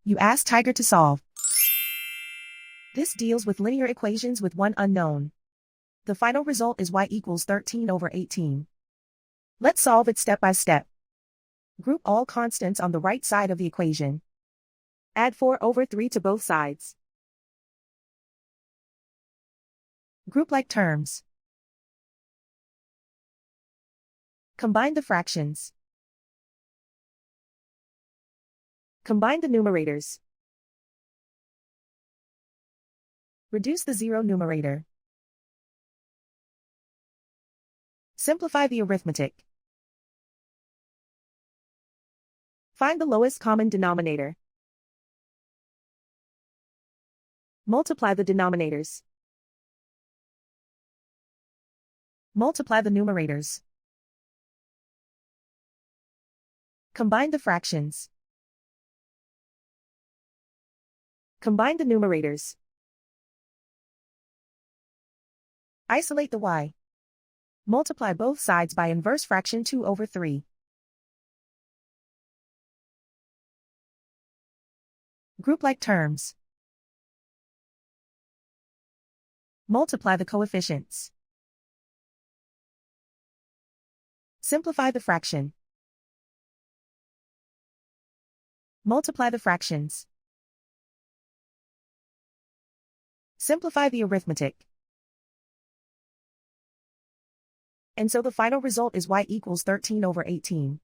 You ask Tiger to solve. This deals with linear equations with one unknown. The final result is y equals 13 over 18. Let's solve it step by step. Group all constants on the right side of the equation. Add 4 over 3 to both sides. Group like terms. Combine the fractions. Combine the numerators. Reduce the zero numerator. Simplify the arithmetic. Find the lowest common denominator. Multiply the denominators. Multiply the numerators. Combine the fractions. Combine the numerators. Isolate the y. Multiply both sides by inverse fraction 2 over 3. Group like terms. Multiply the coefficients. Simplify the fraction. Multiply the fractions. Simplify the arithmetic. And so the final result is y equals 13 over 18.